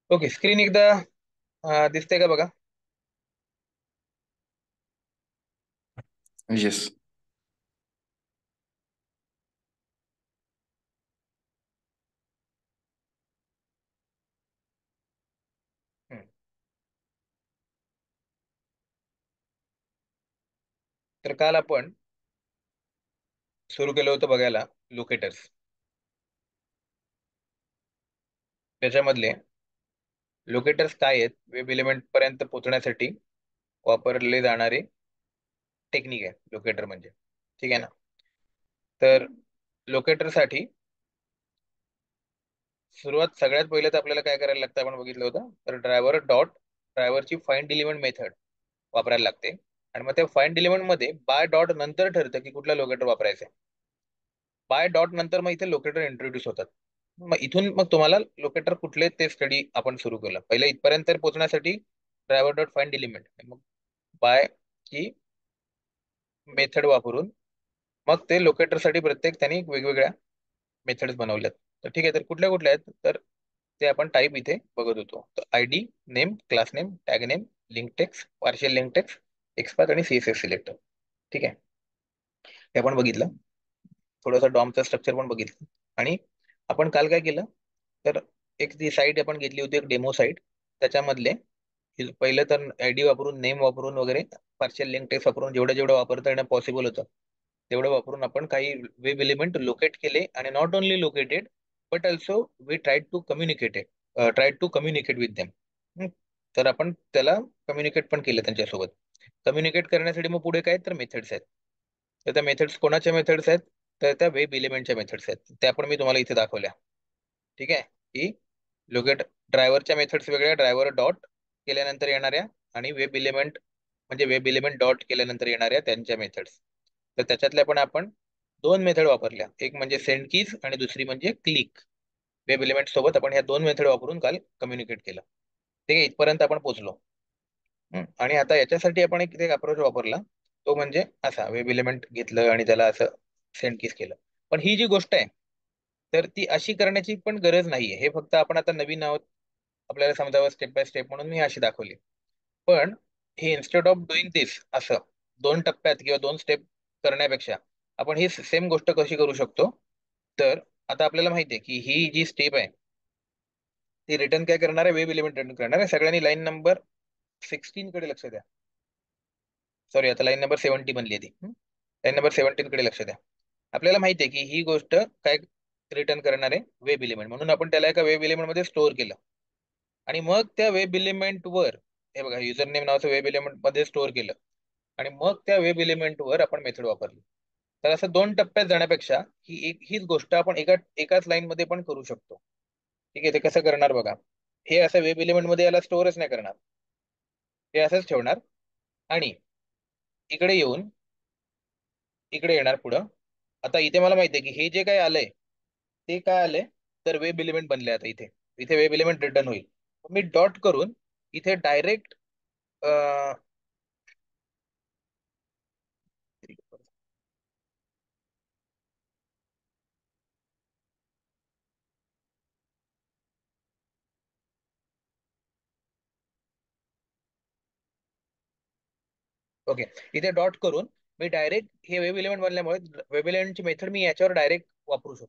Okay, screen एकदा दिसते का बघा. येस. हम्म. तर काल आपण सुरू केलं होतं बघायला लोकेटर्स. त्याच्यामधले लोकेटर्स काय आहेत, वेब एलिमेंट पर्यंत पोहोचण्यासाठी वापरले जाणारे टेक्निक आहे लोकेटर म्हणजे. ठीक आहे ना. तर लोकेटर साठी सुरुवात सगळ्यात पहिले तर आपल्याला काय करायला लागतं, आपण बघितलं होतं. तर ड्रायव्हरची फाइंड एलिमेंट मेथड वापरायला लागते. आणि मग त्या फाइंड एलिमेंट मध्ये बाय डॉट नंतर ठरतं की कुठला लोकेटर वापरायचा आहे. बाय डॉट नंतर मग इथे लोकेटर इंट्रोड्यूस होतात. मग इथून मग तुम्हाला लोकेटर कुठले ते स्टडी आपण सुरू केलं. पहिले इथपर्यंत पोहोचण्यासाठी ड्रायव्हर डॉट फाइंड एलिमेंट, मग बाय की मेथड वापरून मग ते लोकेटर साठी प्रत्येक त्यांनी वेगवेगळ्या मेथड्स बनवल्यात. तर ठीक आहे, तर कुठल्या कुठल्या आहेत तर ते आपण टाईप इथे बघत होतो. तर ID, name, class name, tag name, link text, partial link text, XPath आणि सीएसएस सिलेक्टर. ठीक आहे, हे आपण बघितलं. थोडंसं डॉमचं स्ट्रक्चर पण बघितलं. आणि आपण काल काय केलं, तर एक ती साईट आपण घेतली होती, एक डेमो साईट. त्याच्यामधले पहिलं तर आयडी वापरून, नेम वापरून वगैरे, पार्शियल लिंक टेक्स्ट वापरून जेवढं जेवढं वापरता येणं पॉसिबल होतं तेवढं वापरून आपण काही वेब एलिमेंट लोकेट केले. आणि not only located but also we try to communicate with them. तर आपण त्याला कम्युनिकेट पण केलं त्यांच्यासोबत. कम्युनिकेट करण्यासाठी मग पुढे काय तर मेथड्स आहेत. तर त्या मेथड्स कोणाच्या मेथड्स आहेत, तर त्या वेब एलिमेंटच्या मेथड्स आहेत. त्या पण मी तुम्हाला इथे दाखवल्या. ठीक आहे, की लोकेट ड्रायव्हरच्या मेथड्स वेगळ्या, ड्रायव्हर डॉट केल्यानंतर येणाऱ्या, आणि वेब एलिमेंट म्हणजे वेब एलिमेंट डॉट केल्यानंतर येणाऱ्या त्यांच्या मेथड्स. तर त्याच्यातल्या पण आपण दोन मेथड वापरल्या, एक म्हणजे सेंड कीज आणि दुसरी म्हणजे क्लिक. वेब एलिमेंट सोबत आपण ह्या दोन मेथड वापरून काल कम्युनिकेट केलं. ठीक आहे, इथपर्यंत आपण पोहोचलो. आणि आता याच्यासाठी आपण एक अप्रोच वापरला, तो म्हणजे असा वेब एलिमेंट घेतलं आणि त्याला असं सेंड कीज केलं. पण ही जी गोष्ट आहे, तर ती अशी करण्याची पण गरज नाहीये. हे फक्त आपण आता नवीन आहोत, आपल्याला समजावं स्टेप बाय स्टेप म्हणून मी अशी दाखवली. पण हे इन्स्टेड ऑफ डुईंग दिस असं दोन टप्प्यात किंवा दोन स्टेप करण्यापेक्षा आपण ही सेम गोष्ट कशी करू शकतो. तर आता आपल्याला माहिती आहे की ही जी स्टेप आहे ती रिटर्न काय करणार आहे, वेब एलिमेंट रिटर्न करणार आहे. सगळ्यांनी लाईन नंबर 16 कडे लक्ष द्या. सॉरी, आता लाईन नंबर 70 बनली आहे ती. लाईन नंबर 17 कडे लक्ष द्या. आपल्याला माहिती आहे की ही गोष्ट काय रिटर्न करणार आहे, वेब एलिमेंट. म्हणून आपण त्याला एका वेब एलिमेंट मध्ये स्टोअर केलं. आणि मग त्या वेब एलिमेंट वर, हे बघा, युजर नेम नावाचं वेब एलिमेंट मध्ये स्टोअर केलं. आणि मग त्या वेब एलिमेंट वर आपण मेथड वापरली. तर असं दोन टप्प्यात जाण्यापेक्षा हीच गोष्ट आपण एकाच लाईन मध्ये पण करू शकतो. ठीक आहे, ते कसं करणार बघा. हे असं वेब एलिमेंट मध्ये याला स्टोअरच नाही करणार, हे असंच ठेवणार. आणि इकडे येऊन इकडे येणार पुढं. आता इथे मला माहिती आहे की हे जे काय आलंय ते काय आलंय, तर वेब एलिमेंट बनले. आता इथे इथे वेब एलिमेंट रिटर्न होईल. मी डॉट करून इथे डायरेक्ट ओके, इथे डॉट करून मी डायरेक्ट हे वेब एलिमेंट बनल्यामुळे वेब एलिमेंटची मेथड मी याच्यावर डायरेक्ट वापरू शकतो.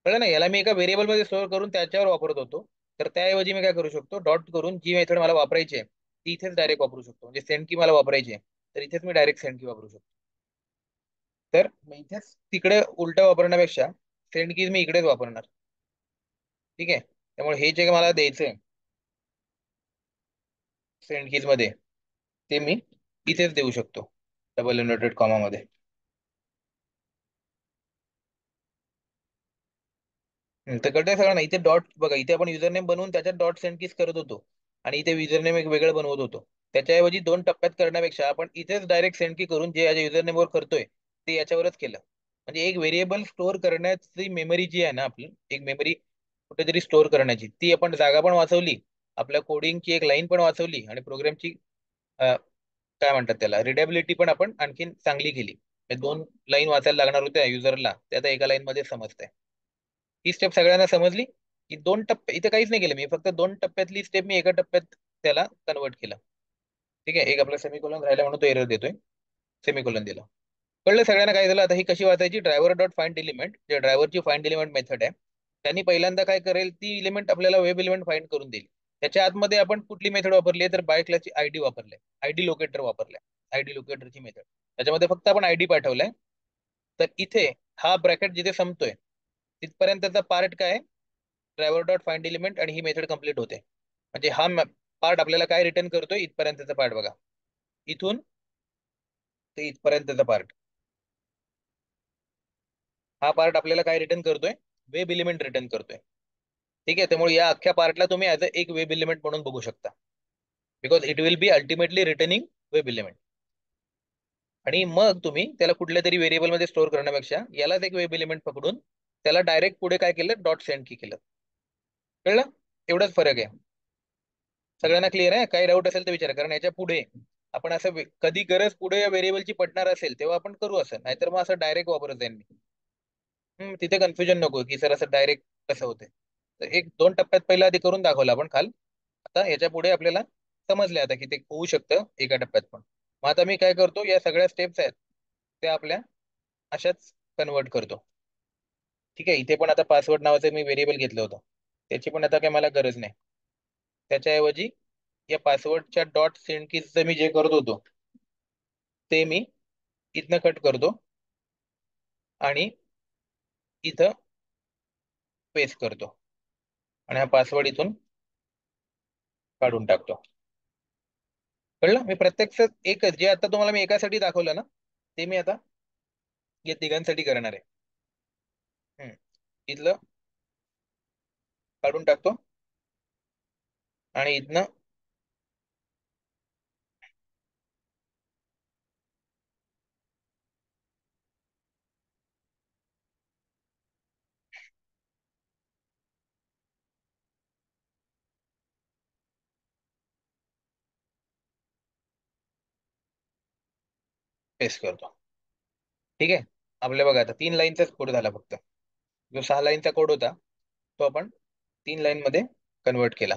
कळलं ना. याला मी एका व्हेरिएबल मध्ये स्टोअर करून त्याच्यावर वापरत होतो. तर त्याऐवजी मी काय करू शकतो, डॉट करून जी मेथड मला वापरायची आहे ती इथेच डायरेक्ट वापरू शकतो. म्हणजे सेंड की मला वापरायची आहे, तर इथेच मी डायरेक्ट सेंड की वापरू शकतो. तर मी इथेच तिकडे उलट वापरण्यापेक्षा सेंड कीज मी इकडेच वापरणार. ठीक आहे, त्यामुळे हे जे मला द्यायचंय सेंड कीज मध्ये, ते मी इथेच देऊ शकतो, डबल इन्व्हर्टेड कॉमा मध्ये. तर कळतंय सगळं. इथे डॉट बघा, इथे आपण युजर नेम बनवून त्याच्यात डॉट सेंड कीज करत होतो. आणि इथे युजर नेम एक वेगळं बनवत होतो. त्याच्याऐवजी दोन टप्प्यात करण्यापेक्षा आपण इथेच डायरेक्ट सेंड की करून जे याच्या युजर नेमवर करतोय ते याच्यावरच केलं. म्हणजे एक व्हेरिएबल स्टोअर करण्याची मेमरी जी आहे ना आपली, एक मेमरी कुठेतरी स्टोअर करण्याची, ती आपण जागा पण वाचवली, आपल्या कोडिंगची एक लाईन पण वाचवली, आणि प्रोग्रामची काय म्हणतात त्याला, रिडेबिलिटी पण आपण आणखीन चांगली केली. हे दोन लाईन वाचायला लागणार होत्या युजरला, ते आता एका लाईन मध्ये समजतंय. ही स्टेप सगळ्यांना समजली. की दोन टप्पे इथे काहीच नाही केलं मी, फक्त दोन टप्प्यातली स्टेप मी एका टप्प्यात त्याला कन्वर्ट केलं. ठीक आहे, एक आपला सेमिकोलॉन राहिला म्हणून तो एरर देतोय. सेमिकोलॉन दिला. कळलं सगळ्यांना काय झालं? आता ही कशी वाचायची? ड्रायव्हर डॉट फाइंड एलिमेंट, जे ड्रायव्हरची फाइंड एलिमेंट मेथड आहे, त्यांनी पहिल्यांदा काय करेल, ती एलिमेंट आपल्याला वेब एलिमेंट फाइंड करून देईल. त्याच्या आतमध्ये आपण कुठली मेथड वापरली आहे? तर बाय क्लासची आयडी वापरलाय, आयडी लोकेटर वापरलाय, आयडी लोकेटरची मेथड. त्याच्यामध्ये फक्त आपण आयडी पाठवलाय. तर इथे हा ब्रॅकेट जिथे संपतोय तिथपर्यंतचा पार्ट काय? ड्रायव्हर डॉट फाइंड एलिमेंट, आणि ही मेथड कंप्लीट होते. म्हणजे हा पार्ट आपल्याला काय रिटर्न करतोय? इथपर्यंतचा पार्ट बघा, इथून ते इथपर्यंतचा पार्ट. हा पार्ट आपल्याला काय रिटर्न करतोय? वेब एलिमेंट रिटर्न करतोय. ठीक आहे, त्यामुळे या अख्ख्या पार्टला तुम्ही ऍज अ एक वेब एलिमेंट म्हणून बघू शकता, because it will be ultimately returning web element. आणि मग तुम्ही त्याला कुठल्या तरी व्हेरिएबल मध्ये स्टोअर करण्यापेक्षा यालाच एक वेब एलिमेंट पकडून त्याला डायरेक्ट पुढे काय केलं? डॉट सेंड की केलं. कळलं? एवढाच फरक आहे. सगळ्यांना क्लिअर आहे? काही डाऊट असेल तर विचारा, कारण याच्या पुढे आपण असं कधी गरज पुढे या व्हेरिएबलची पडणार असेल तेव्हा आपण करू असं, नाहीतर मग असं डायरेक्ट वापरत जाईल मी. तिथे कन्फ्युजन नको की सर असं डायरेक्ट कसं होते. तर एक दोन टप्प्यात पहिला आधी करून दाखवलं आपण काल. आता याच्या पुढे आपल्याला समजले आता की ते होऊ शकतं एका टप्प्यात पण. मग आता मी काय करतो, या सगळ्या स्टेप्स आहेत त्या आपल्या अशाच कन्वर्ट करतो. ठीक आहे, इथे पण आता पासवर्ड नावाचं मी व्हेरिएबल घेतलं होतं, त्याची पण आता काय मला गरज नाही. त्याच्याऐवजी या पासवर्डच्या डॉट सेंड कीजचं मी जे करत होतो ते मी इथनं कट करतो आणि इथं पेस्ट करतो, आणि हा पासवर्ड इथून काढून टाकतो. कळलं? मी प्रत्यक्षात एकच जे आता तुम्हाला मी एकासाठी दाखवलं ना, ते मी आता या तिघांसाठी करणार आहे. इथलं काढून टाकतो आणि इथनं पेस्ट करतो. ठीक आहे, आपल्या बघा आता 3 लाईनचाच कोड झाला फक्त. जो 6 लाईनचा कोड होता तो आपण 3 लाईन मध्ये कन्वर्ट केला.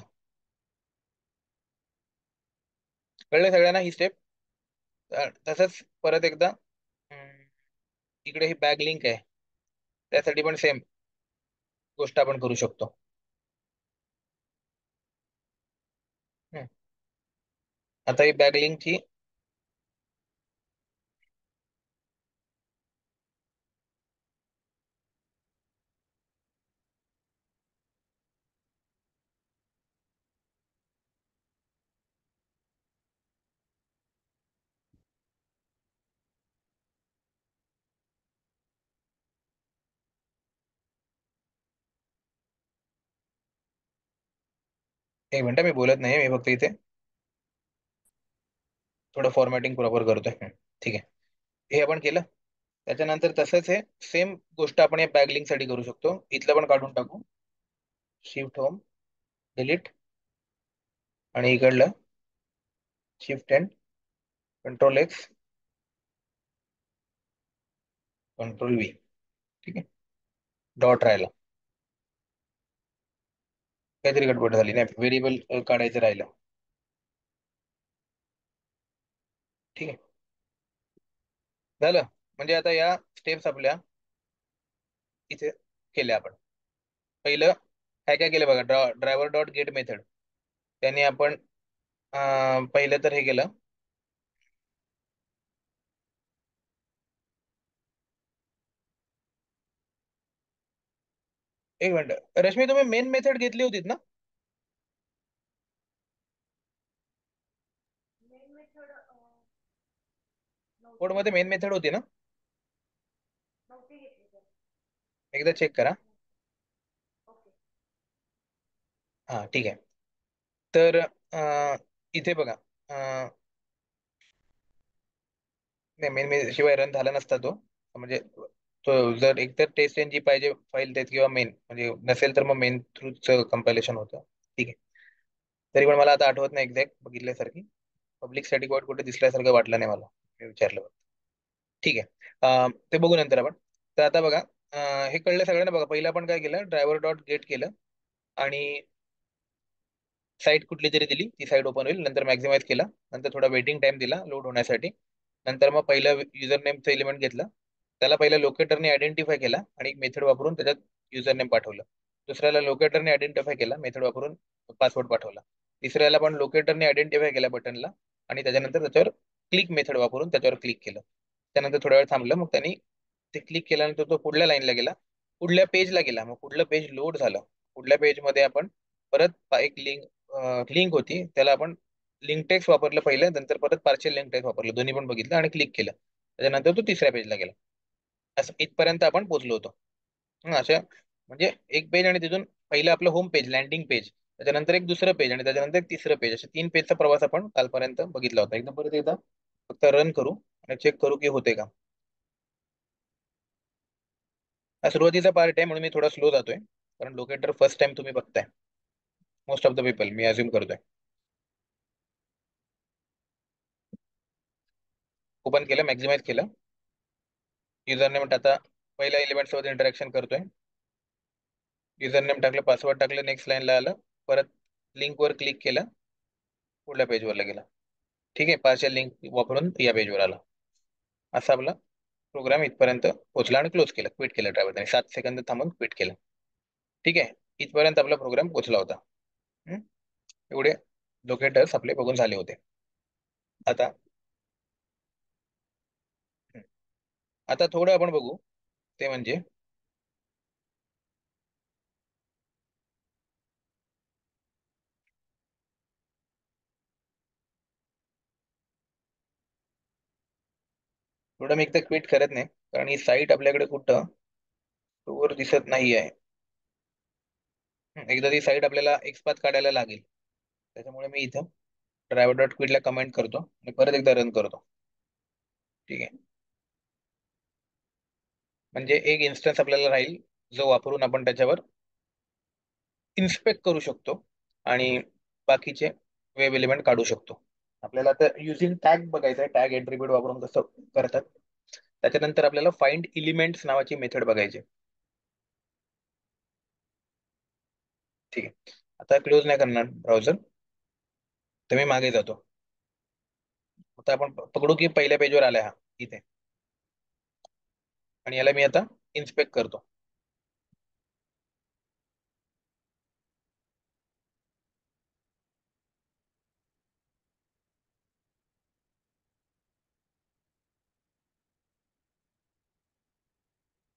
कळलं सगळ्यांना ही स्टेप? तसंच परत एकदा इकडे ही बॅग लिंक आहे, त्यासाठी पण सेम गोष्ट आपण करू शकतो. हम्म. आता ही बॅग लिंकची एक मिनिट, मी बोलत नाही, मी फक्त इथे थोडं फॉर्मॅटिंग प्रॉपर करतोय. ठीक आहे, हे आपण केलं. त्याच्यानंतर तसंच हे सेम गोष्ट आपण या बॅग लिंक साठी करू शकतो. इथलं पण काढून टाकू, शिफ्ट होम, डिलीट, आणि इकडलं shift end control X, control V. ठीक आहे, डॉट राहिला, काहीतरी गडबड झाली नाही, व्हेरिएबल काढायचं राहिलं. ठीक आहे, झालं. म्हणजे आता या स्टेप्स आपल्या इथे केल्या आपण. पहिलं काय काय केलं बघा, ड्रायव्हर डॉट गेट मेथड, त्याने आपण पहिलं तर हे केलं. एक मिनिट रश्मी, तुम्ही मेन मेथड घेतली होतीत ना? कोड मध्ये मेन मेथड होती ना? एकदा चेक करा. हा ठीक आहे. तर इथे बघा, नाही मेन शिवाय रन झाला नसता तो. म्हणजे तो जर एकतर टेस्ट एन जी पाहिजे फाईल त्यात, किंवा मेन, म्हणजे नसेल तर मग मेन थ्रूच कंपायलेशन होतं. ठीक आहे, तरी पण मला आता आठवत नाही एक्झॅक्ट बघितल्यासारखी. पब्लिक स्टॅटिक वॉइड कुठे दिसल्यासारखं वाटलं नाही मला, मी विचारलं फक्त. ठीक आहे, ते बघू नंतर आपण. तर आता बघा, हे कळलं सगळ्यांना? बघा पहिलं आपण काय केलं, ड्रायव्हर डॉट गेट केलं. आणि साईट कुठली तरी दिली, ती साईट ओपन होईल. नंतर मॅक्झिमाइज केला, नंतर थोडा वेटिंग टाइम दिला लोड होण्यासाठी. नंतर मग पहिलं युजर नेमचं एलिमेंट घेतलं, त्याला पहिल्या लोकेटरने आयडेंटिफाय केला आणि एक मेथड वापरून त्याच्यात युजर नेम पाठवलं. दुसऱ्याला लोकेटरने आयडेंटिफाय केला, मेथड वापरून पासवर्ड पाठवला. तिसऱ्याला पण लोकेटरने आयडेंटिफाय केला बटनला, आणि त्याच्यानंतर त्याच्यावर क्लिक मेथड वापरून त्याच्यावर क्लिक केलं. त्यानंतर थोड्या वेळ थांबलं, मग त्यांनी ते क्लिक केल्यानंतर तो पुढल्या लाईनला गेला, पुढल्या पेजला गेला. मग पुढलं पेज लोड झालं. पुढल्या पेजमध्ये आपण परत एक लिंक होती, त्याला आपण लिंक टेक्स्ट वापरलं पहिलं, नंतर परत पार्शियल लिंक टेक्स्ट वापरलं, दोन्ही पण बघितलं आणि क्लिक केलं. त्याच्यानंतर तो तिसऱ्या पेजला गेला. असं इथपर्यंत आपण पोहोचलो होतो. अशा म्हणजे एक पेज, आणि तिथून पहिलं आपलं होम पेज, लँडिंग पेज, त्याच्यानंतर एक दुसरं पेज, आणि त्याच्यानंतर एक तिसरं पेज, असे 3 पेजचा प्रवास आपण कालपर्यंत बघितला होता. एकदम परत एकदा फक्त रन करू आणि चेक करू की होते का. हा सुरुवातीचा पार्ट आहे म्हणून मी थोडा स्लो जातोय, कारण लोकेटर फर्स्ट टाइम तुम्ही बघताय, most of the people me assume करतोय. ओपन केलं, मॅक्झिमाइज केलं, युजर नेम आता पहिल्या एलिमेंट सोबत इंटरॅक्शन करतोय. युजर नेम टाकलं, पासवर्ड टाकलं, नेक्स्ट लाईनला आलं, परत लिंक वर क्लिक केलं, पुढल्या पेजवरला गेला. ठीक आहे, पार्शियल लिंक वापरून या पेजवर आला. असा आपला प्रोग्राम इथपर्यंत पोहोचला आणि क्लोज केलं, क्विट केलं ड्रायव्हर, 7 सेकंद थांबून क्विट केलं. ठीक आहे, इथपर्यंत आपला प्रोग्राम पोहोचला होता. हम्म? एवढे लोकेटर्स आपले बघून झाले होते. आता आता थोडं आपण बघू, ते म्हणजे थोडं मी एकदा क्विट करत नाही, कारण ही साईट आपल्याकडे कुठं वर दिसत नाही आहे. एकदा ती साईट आपल्याला एक्सपाथ काढायला लागेल, त्याच्यामुळे मी इथं ड्रायव्हर डॉट क्विटला कमेंट करतो आणि परत एकदा रन करतो. ठीक आहे, म्हणजे एक इन्स्टन्स आपल्याला राहील, जो वापरून आपण त्याच्यावर इन्स्पेक्ट करू शकतो आणि बाकीचे वेब एलिमेंट काढू शकतो. आपल्याला आता युझिंग टॅग बघायचं आहे, टॅग एट्रिब्यूट वापरून कसं करतात. त्याच्यानंतर आपल्याला फाइंड एलिमेंट्स नावाची मेथड बघायची. ठीक आहे, आता क्लोज नाही करणार ब्राउझर, तर मी मागे जातो. आता आपण पकडू की पहिल्या पेजवर आलाय हा इथे, आणि याला मी आता इन्स्पेक्ट करतो.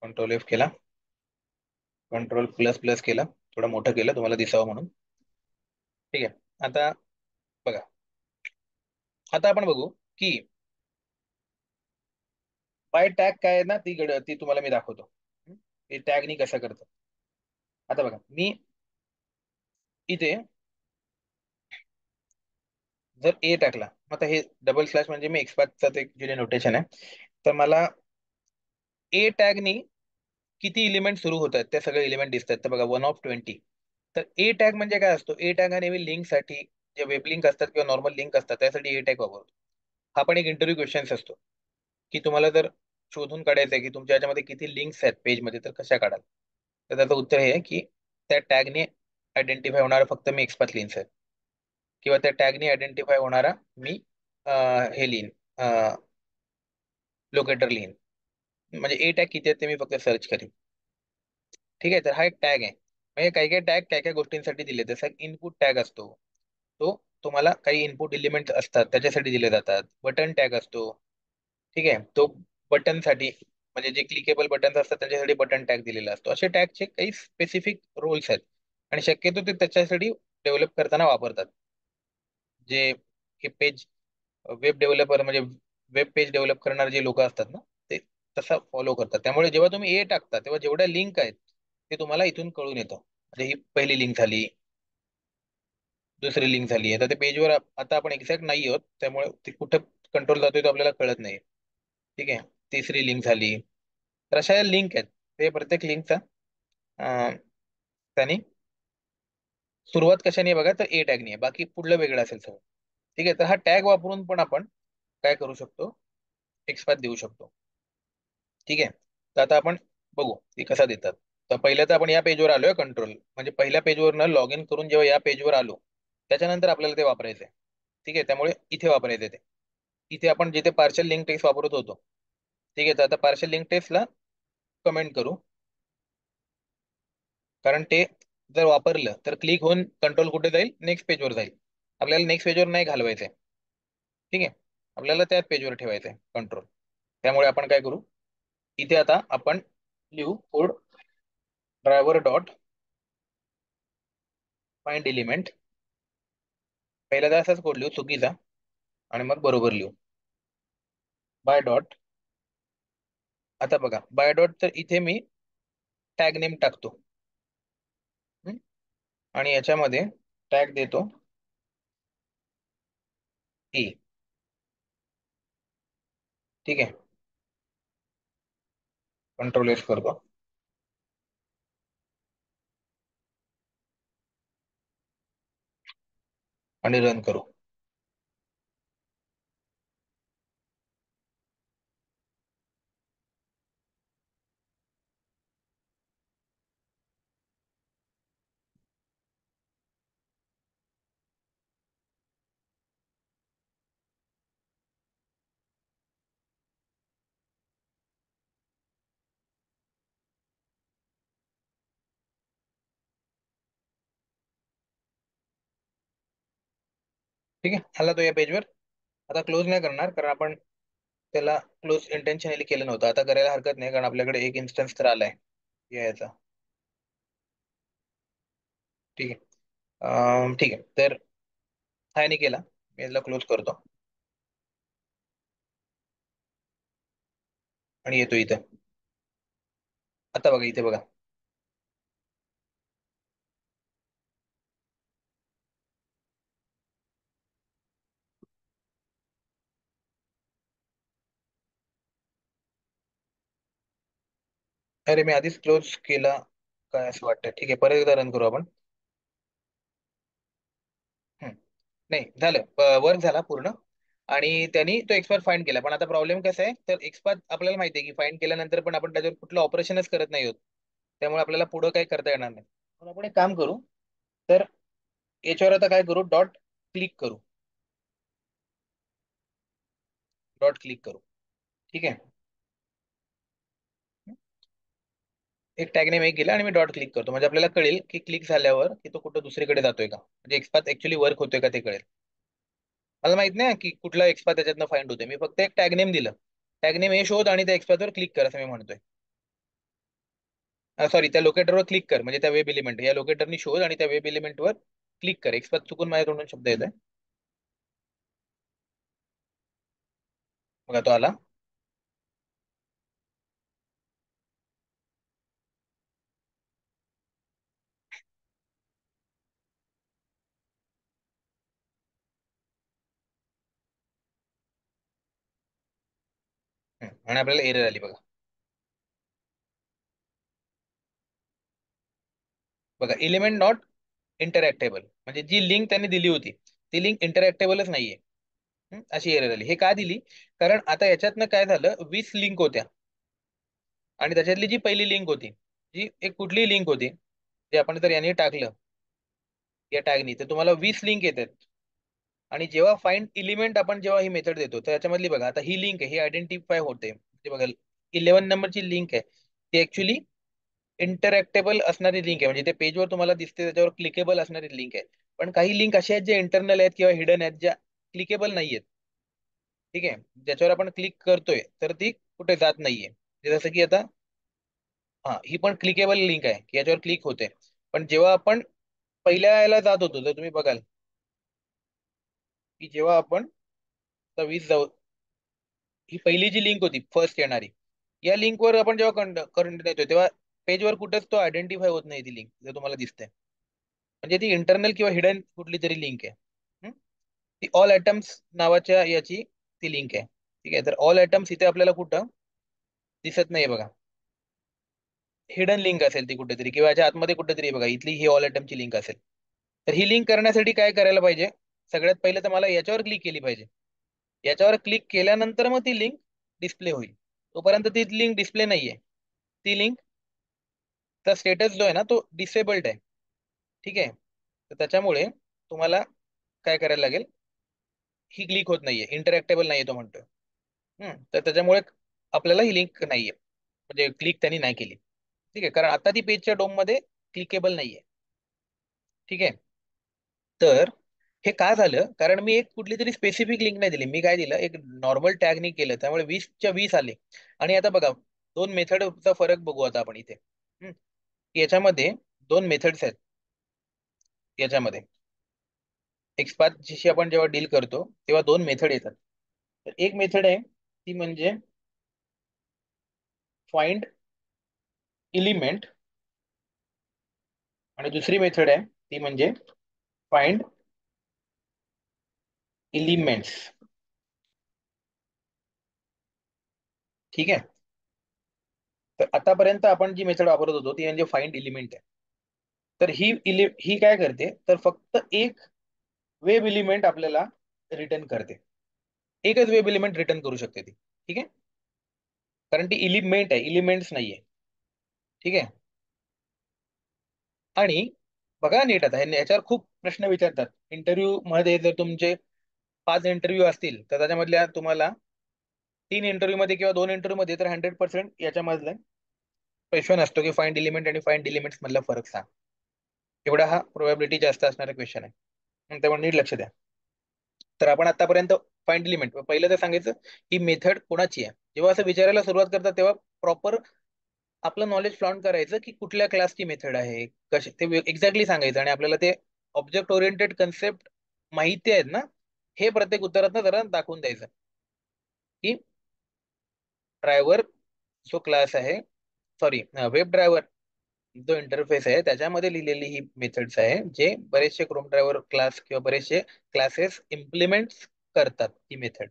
कंट्रोल एफ केला, कंट्रोल प्लस प्लस केला, थोडं मोठं केलं तुम्हाला दिसावं म्हणून. ठीक आहे, आता बघा, आता आपण बघू की बाय टॅग काय आहे ना, ती तुम्हाला मी दाखवतो. ते टॅगनी कसं करतात. आता बघा, मी इथे जर ए टाकला, आता हे डबल स्लॅश म्हणजे मी एक्सपाथचं एक जे नोटेशन आहे, तर मला ए टॅगनी किती एलिमेंट सुरू होत आहेत, ते सगळे एलिमेंट दिसतात. तर बघा 1 of 20. तर ए टॅग म्हणजे काय असतो, ए टॅग हा नेहमी लिंकसाठी, जे वेब लिंक असतात किंवा नॉर्मल लिंक असतात त्यासाठी ए टॅग वापरतो. हा पण एक इंटरव्ह्यू क्वेश्चन असतो, की तुम्हाला जर शोधून काढायचं आहे की तुमच्या याच्यामध्ये किती लिंक्स आहेत पेजमध्ये, तर कशा काढाल. तर त्याचं उत्तर हे आहे की त्या टॅगने आयडेंटिफाय होणारा फक्त मी एक्सपाथ लिंक्स आहे, किंवा त्या टॅगने आयडेंटिफाय होणारा मी हे लिहिन, लोकेटर लिहिन. म्हणजे ए टॅग किती आहेत ते मी फक्त सर्च करेन. ठीक आहे, तर हा एक टॅग आहे. म्हणजे काही काही टॅग काय काय गोष्टींसाठी दिले, जसं इनपुट टॅग असतो, तो तुम्हाला काही इनपुट एलिमेंट असतात त्याच्यासाठी दिले जातात. बटन टॅग असतो, ठीक आहे, तो बटनसाठी, म्हणजे जे क्लिकेबल बटन्स असतात त्याच्यासाठी बटन टॅग दिलेला असतो. असे टॅगचे काही स्पेसिफिक रोल्स आहेत, आणि शक्यतो ते त्याच्यासाठी डेव्हलप करताना वापरतात. जे हे पेज वेब डेव्हलपर, म्हणजे वेब पेज डेव्हलप करणारे जे लोक असतात ना, ते तसा फॉलो करतात. त्यामुळे जेव्हा तुम्ही ए टाकता तेव्हा जेवढ्या लिंक आहेत ते तुम्हाला इथून कळून येतं. म्हणजे ही पहिली लिंक झाली, दुसरी लिंक झाली आहे, तर ते पेजवर आता आपण एक्झॅक्ट नाही आहोत, त्यामुळे ते कुठं कंट्रोल जातोय तो आपल्याला कळत नाही. ठीक आहे, तिसरी लिंक झाली. तर अशा लिंक आहेत, ते प्रत्येक लिंकचा त्यांनी सुरुवात कशाने आहे बघा, तर ए टॅगने आहे, बाकी पुढलं वेगळं असेल सगळं. ठीक आहे, तर हा टॅग वापरून पण आपण काय करू शकतो, एक्सपाथ देऊ शकतो. ठीक आहे, तर आता आपण बघू ते कसा देतात. तर पहिल्या तर आपण या पेजवर आलोय कंट्रोल, म्हणजे पहिल्या पेजवरनं लॉग इन करून जेव्हा या पेजवर आलो त्याच्यानंतर आपल्याला ते वापरायचंय. ठीक आहे, त्यामुळे इथे वापरायचं ते. इथे आपण जिथे पार्शल लिंक टेस्ट वापरत होतो. ठीक आहे, तर आता पार्शल लिंक टेस्टला कमेंट करू, कारण ते जर वापरलं तर क्लिक होऊन कंट्रोल कुठे जाईल, नेक्स्ट पेजवर जाईल. आपल्याला नेक्स्ट पेजवर नाही घालवायचंय. ठीक आहे, आपल्याला त्याच पेजवर ठेवायचंय कंट्रोल. त्यामुळे आपण काय करू, इथे आता आपण लिहू code driver dot find element. पहिला तर असाच कोड लिहू चुकीचा, आणि मग बरोबर लिहू बाय डॉट. आता बघा बाय डॉट, तर इथे मी टॅग नेम टाकतो. हं? आणि याच्यामध्ये टॅग देतो ए. ठीक आहे, कंट्रोल एस करतो आणि रन करू. ठीक आहे, आला तो या पेजवर. आता क्लोज नाही करणार, कारण आपण त्याला क्लोज इंटेन्शनली केलं नव्हतं. आता करायला हरकत नाही, कारण आपल्याकडे एक इन्स्टन्स तर आलाय याचा. ठीक आहे. ठीक आहे, तर हा नाही केला, मी याला क्लोज करतो आणि येतो इथं. आता बघा इथे बघा. अरे, मी आधीच क्लोज केला काय असं वाटतं. ठीक आहे, परत एकदा रन करू आपण. हम्म. नाही झालं, वर्क झाला पूर्ण. आणि त्यांनी तो एक्सपायर फाइंड केला. पण आता प्रॉब्लेम कसा आहे, तर एक्सपायर आपल्याला माहिती आहे की फाइंड केल्यानंतर पण आपण त्याच्यावर कुठलं ऑपरेशनच करत नाही होत. त्यामुळे आपल्याला पुढं काही करता येणार नाही. पण आपण एक काम करू, तर याच्यावर आता काय करू, डॉट क्लिक करू. डॉट क्लिक करू. ठीक आहे, एक टॅगने एक गेला आणि मी डॉट क्लिक करतो, म्हणजे आपल्याला कळेल की क्लिक झाल्यावर की तो कुठं दुसरीकडे जातोय का, म्हणजे एक्सपाथ ऍक्च्युली वर्क होतोय का ते कळेल. मला माहित नाही की कुठला एक्सपाथ त्याच्यातनं फाइंड होतोय. मी फक्त एक टॅग नेम दिलं. टॅग नेम हे शोध आणि त्या एक्सपाथवर क्लिक कर असं मी म्हणतोय. सॉरी, त्या लोकेटरवर क्लिक कर, म्हणजे त्या वेब एलिमेंट या लोकेटरनी शोध आणि त्या वेब एलिमेंटवर क्लिक कर. एक्सपाथ चुकून माझ्या तोंडून शब्द येतोय. बघा तो आला. आणि आपल्याला एरर आली बघा. बघा, एलिमेंट नॉट इंटरॅक्टेबल, म्हणजे जी लिंक त्यांनी दिली होती ती लिंक इंटरॅक्टेबलच नाहीये. अशी एरर आली. हे का दिली, कारण आता याच्यातनं काय झालं, 20 लिंक होत्या. आणि त्याच्यातली जी पहिली लिंक होती, जी एक कुठली लिंक होती, जे आपण जर याने टाकलं या टॅगनी, तर तुम्हाला 20 लिंक येतात. आणि जेव्हा फाइंड एलिमेंट आपण जेव्हा ही मेथड देतो, तर याच्यामधली बघा आता ही लिंक आहे, ही आयडेंटिफाय होते. म्हणजे बघा, 11 नंबरची लिंक आहे, ती ऍक्च्युली इंटरॅक्टेबल असणारी लिंक आहे, म्हणजे ते पेजवर तुम्हाला दिसते त्याच्यावर क्लिकेबल असणारी लिंक आहे. पण काही लिंक अशा आहेत ज्या इंटरनल आहेत किंवा हिडन आहेत, ज्या क्लिकेबल नाहीयेत. ठीक आहे, ज्याच्यावर आपण क्लिक करतोय तर ती कुठे जात नाहीये. जसं की आता, हा ही पण क्लिकेबल लिंक आहे की याच्यावर क्लिक होते. पण जेव्हा आपण पहिल्या याला जात होतो, तर तुम्ही बघाल की जेव्हा आपण 20 जाऊ, ही पहिली जी लिंक होती फर्स्ट येणारी, या लिंकवर आपण जेव्हा करंट येतो तेव्हा पेजवर कुठेच तो आयडेंटिफाय होत नाही ती लिंक, जर तुम्हाला दिसते. म्हणजे ती इंटरनल किंवा हिडन कुठली तरी लिंक आहे. हम्म? ती ऑल आयटम्स नावाच्या याची ती लिंक आहे. ठीक आहे, तर ऑल आयटम्स इथे आपल्याला कुठं दिसत नाही बघा. हिडन लिंक असेल ती कुठेतरी, किंवा याच्या आतमध्ये कुठेतरी बघा, इथली ही ऑल आयटमची लिंक असेल. तर ही लिंक करण्यासाठी काय करायला पाहिजे, सगळ्यात पहिले तर मला याच्यावर क्लिक केली पाहिजे. याच्यावर क्लिक केल्यानंतर मग ती लिंक डिस्प्ले होईल. तोपर्यंत ती लिंक डिस्प्ले नाहीये. ती लिंक तर स्टेटस जो आहे ना तो डिसेबल्ड आहे. ठीक आहे. तर त्याच्यामुळे तुम्हाला काय करायला लागेल, ही क्लिक होत नाहीये, इंटरॅक्टेबल नाहीये तो म्हणतोय. तर त्याच्यामुळे आपल्याला ही लिंक नाहीये, म्हणजे क्लिक त्यांनी नाही केली. ठीक आहे, कारण आता ती पेजच्या डोम मध्ये क्लिकेबल नाहीये. ठीक आहे. तर हे का झालं, कारण मी एक कुठली तरी स्पेसिफिक लिंक नाही दिली, मी काय दिलं, एक नॉर्मल टॅगनी केलं, त्यामुळे 20च्या 20 आले. आणि आता बघा, दोन मेथडचा फरक बघू आता आपण इथे. हम्म, याच्यामध्ये दोन मेथड्स आहेत. याच्यामध्ये एक्सपाथशी आपण जेव्हा डील करतो तेव्हा दोन मेथड येतात. तर एक मेथड आहे ती म्हणजे फाइंड एलिमेंट, आणि दुसरी मेथड आहे ती म्हणजे फाइंड एलिमेंट्स. ठीक आहे. तर आतापर्यंत आपण जी मेथड वापरत होतो ती म्हणजे फाइंड एलिमेंट आहे. तर ही काय करते, तर फक्त एक वेब एलिमेंट आपल्याला रिटर्न करते. एकच वेब एलिमेंट रिटर्न करू शकते ती. ठीक आहे. कारण ती एलिमेंट आहे, एलिमेंट्स नाहीये. ठीक आहे. आणि बघा नीट, आता याच्यावर खूप प्रश्न विचारतात इंटरव्ह्यू मध्ये. जर तुमचे 5 इंटरव्ह्यू असतील तर त्याच्यामधल्या तुम्हाला 3 इंटरव्ह्यू मध्ये किंवा 2 इंटरव्ह्यू मध्ये तर 100% याच्यामधला क्वेश्चन असतो की फाइंड एलिमेंट आणि फाइंड एलिमेंट्स मधला फरक सांग. एवढा हा प्रोबॅबिलिटी जास्त असणारा क्वेश्चन आहे. त्यामुळे नीट लक्ष द्या. तर आपण आतापर्यंत फाइंड एलिमेंट, पहिलं तर सांगायचं ही मेथड कोणाची आहे. जेव्हा असं विचारायला सुरुवात करतात तेव्हा प्रॉपर आपलं नॉलेज फ्लॉन्ट करायचं की कुठल्या क्लासची मेथड आहे, कशी ते एक्झॅक्टली सांगायचं. आणि आपल्याला ते ऑब्जेक्ट ओरिएंटेड कन्सेप्ट माहिती आहेत ना, हे प्रत्येक उत्तरात जरा दाखवून द्यायचं की ड्रायव्हर जो क्लास आहे, सॉरी वेब ड्रायव्हर जो इंटरफेस आहे त्याच्यामध्ये लिहिलेली ही मेथड्स आहे, जे बरेचसे क्रोम ड्रायव्हर क्लास किंवा बरेचसे क्लासेस इम्प्लिमेंट करतात ही मेथड.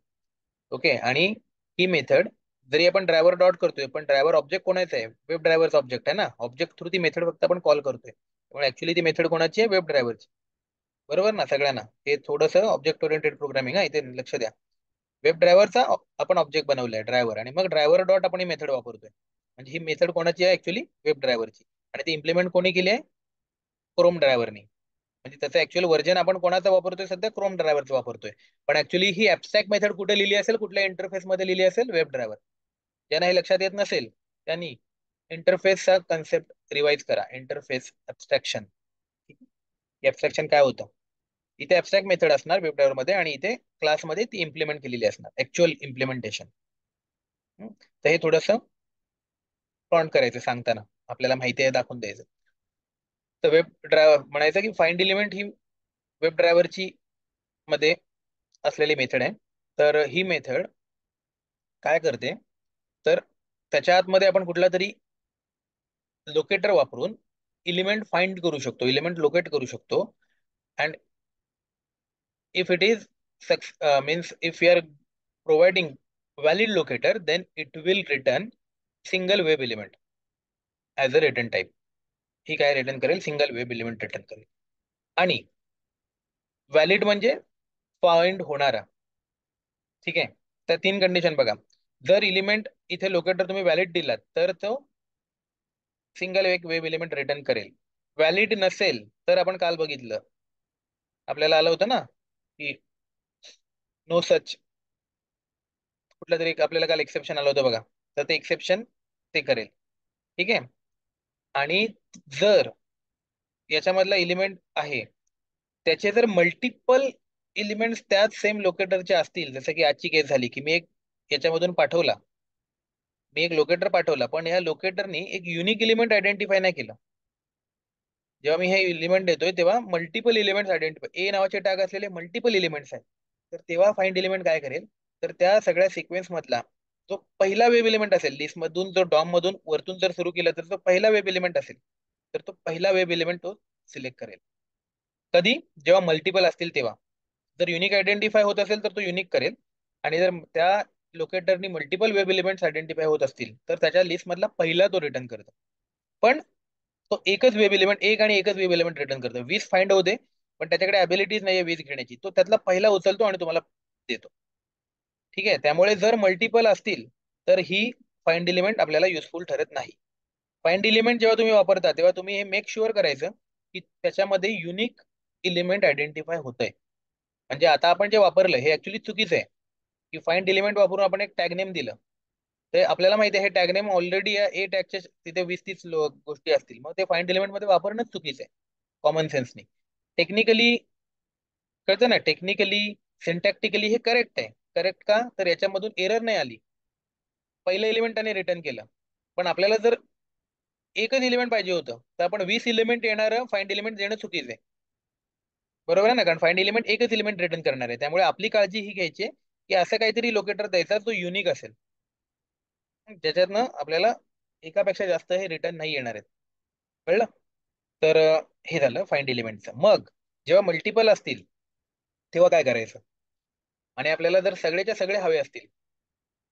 ओके. आणि ही मेथड जरी आपण ड्रायव्हर डॉट करतोय, पण ड्रायव्हर ऑब्जेक्ट कोणाचा आहे, वेब ड्रायव्हरचा ऑब्जेक्ट आहे ना, ऑब्जेक्ट थ्रू ती मेथड फक्त आपण कॉल करतोय. त्यामुळे ऍक्च्युली ती मेथड कोणाची आहे, वेब ड्रायव्हरची. बरोबर ना सगळ्यांना, हे थोडंसं ऑब्जेक्ट ओरिएंटेड प्रोग्रामिंग आहे, इथे लक्ष द्या. वेब ड्रायव्हरचा आपण ऑब्जेक्ट बनवलाय ड्रायव्हर, आणि मग ड्रायव्हर डॉट आपण ही मेथड वापरतोय. म्हणजे ही मेथड कोणाची आहे, ऍक्च्युली वेब ड्रायव्हरची. आणि ती इम्प्लिमेंट कोणी केली आहे, क्रोम ड्रायव्हरनी. म्हणजे त्याचं ऍक्च्युअल व्हर्जन आपण कोणाचा वापरतोय, सध्या क्रोम ड्रायव्हरचा वापरतोय. पण ऍक्च्युली ही ऍब्स्ट्रॅक्ट मेथड कुठे लिहिली असेल, कुठल्या इंटरफेस मध्ये लिहिली असेल, वेब ड्रायव्हर. ज्यांना हे लक्षात येत नसेल त्यांनी इंटरफेसचा कन्सेप्ट रिवाइज करा, इंटरफेस ऍब्स्ट्रॅक्शन. ऍब्स्ट्रॅक्शन काय होतं, इथे ऍब्स्ट्रॅक्ट मेथड असणार वेब ड्रायव्हर मध्ये, आणि इथे क्लासमध्ये ती इम्प्लिमेंट केलेली असणार, ऍक्च्युअल इम्प्लिमेंटेशन. तर हे थोडंसं फ्रॉन्ट करायचं सांगताना, आपल्याला माहिती आहे दाखवून द्यायचं. तर वेब ड्रायव्हर म्हणायचं की फाइंड एलिमेंट ही वेब ड्रायव्हरची मध्ये असलेली मेथड आहे. तर ही मेथड काय करते, तर त्याच्या आतमध्ये आपण कुठला तरी लोकेटर वापरून एलिमेंट फाइंड करू शकतो, एलिमेंट लोकेट करू शकतो. And if it is means if you are providing valid locator, then it will return single web element as a return type. ही काय रिटर्न करेल, सिंगल वेब एलिमेंट रिटर्न करेल. आणि valid म्हणजे फाइंड होणारा. ठीक आहे. तर 3 कंडिशन बघा. जर एलिमेंट इथे लोकेटर तुम्ही व्हॅलिड दिलात तर तो सिंगल एक वेब एलिमेंट रिटर्न करेल. व्हॅलिड नसेल तर आपण काल बघितलं, आपल्याला आलं होतं ना की नो सच, कुठलं तरी एक आपल्याला काल एक्सेप्शन आलं होतं बघा. तर ते एक्सेप्शन ते करेल. ठीक आहे. आणि जर याच्यामधला एलिमेंट आहे, त्याचे जर मल्टिपल एलिमेंट्स त्याच सेम लोकेटरचे असतील, जसं की आजची केस झाली की याच्यामधून पाठवला, मी एक लोकेटर पाठवला, पण या लोकेटरनी एक युनिक एलिमेंट आयडेंटिफाय नाही केलं. जेव्हा मी हे एलिमेंट देतोय तेव्हा मल्टिपल एलिमेंट्स आयडेंटिफाय, ए नावाचे टॅग असलेले मल्टिपल एलिमेंट्स आहेत. तर तेव्हा फाइंड एलिमेंट काय करेल, तर त्या सगळ्या सिक्वेन्स मधला जो पहिला वेब एलिमेंट असेल, लिस्ट मधून जो डॉम मधून वरतून जर सुरू केलं तर तो पहिला वेब एलिमेंट असेल, तर तो पहिला वेब एलिमेंट तो सिलेक्ट करेल. कधी, जेव्हा मल्टिपल असतील तेव्हा. जर युनिक आयडेंटिफाय होत असेल तर तो युनिक करेल. आणि जर त्या लोकेटरनी मल्टिपल वेब एलिमेंट्स आयडेंटिफाय होत असतील तर त्याच्या लिस्ट मधला पहिला तो रिटर्न करतो. पण तो एकच वेब एलिमेंट, एक आणि एकच वेब एलिमेंट रिटर्न करतो. 20 फाइंड होते, पण त्याच्याकडे अबिलिटीज नाहीये 20 घेण्याची, तो त्यातला पहिला उचलतो आणि तुम्हाला देतो. ठीक आहे. त्यामुळे जर मल्टिपल असतील तर ही फाइंड एलिमेंट आपल्याला युजफुल ठरत नाही. फाइंड इलिमेंट जेव्हा तुम्ही वापरता तेव्हा तुम्ही हे मेक शुअर करायचं की त्याच्यामध्ये युनिक इलिमेंट आयडेंटिफाय होतंय. म्हणजे आता आपण जे वापरलं हे ऍक्च्युली चुकीचं आहे, की फाइंड एलिमेंट वापरून आपण एक टॅग नेम दिलं. ते आपल्याला माहिती आहे हे टॅग नेम ऑलरेडी ए टॅगच्या तिथे 20-30 गोष्टी असतील, मग ते फाइंड एलिमेंट मध्ये वापरणंच चुकीचं आहे कॉमन सेन्सनी. टेक्निकली कळतं ना, टेक्निकली सिंटॅक्टिकली हे करेक्ट आहे. करेक्ट का तर याच्यामधून एरर नाही आली, पहिलं एलिमेंट त्याने रिटर्न केलं. पण आपल्याला जर एकच एलिमेंट पाहिजे होतं तर आपण 20 एलिमेंट येणारं फाइंड एलिमेंट देणं चुकीचं आहे. बरोबर आहे ना, कारण फाइंड एलिमेंट एकच एलिमेंट रिटर्न करणार आहे. त्यामुळे आपली काळजी ही घ्यायची की असं काहीतरी लोकेटर द्यायचा जो युनिक असेल, ज्याच्यातनं आपल्याला एकापेक्षा जास्त हे रिटर्न नाही येणार आहेत. कळलं? तर हे झालं फाइंड एलिमेंटचं. मग जेव्हा मल्टिपल असतील तेव्हा काय करायचं? आणि आपल्याला जर सगळेच्या सगळे हवे असतील,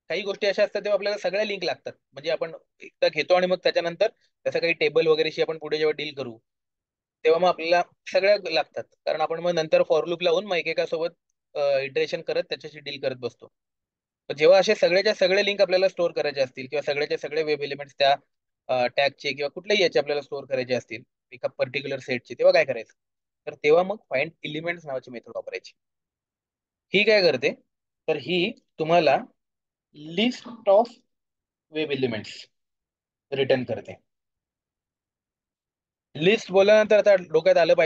काही गोष्टी अशा असतात तेव्हा आपल्याला सगळ्या लिंक लागतात. म्हणजे आपण एकदा घेतो आणि मग त्याच्यानंतर त्याचं काही टेबल वगैरेशी आपण पुढे जेव्हा डील करू तेव्हा मग आपल्याला सगळ्या लागतात. कारण आपण मग नंतर फॉर लूप लावून मग एकेकासोबत इटरेशन करत त्याच्याशी डील करत बसतो. पण जेव्हा असे सगळ्याच्या सगळे लिंक आपल्याला स्टोअर करायचे असतील किंवा सगळ्याच्या सगळे वेब एलिमेंट्स त्या टॅगचे किंवा कुठल्याही याचे आपल्याला स्टोअर करायचे असतील एका पर्टिक्युलर सेटचे, तेव्हा काय करायचं? तर तेव्हा मग फाइंड एलिमेंट्स नावाची मेथड वापरायची. ही काय करते? तर ही तुम्हाला list of web elements return करते. लिस्ट बोलल्यानंतर आता डोक्यात आलं पाहिजे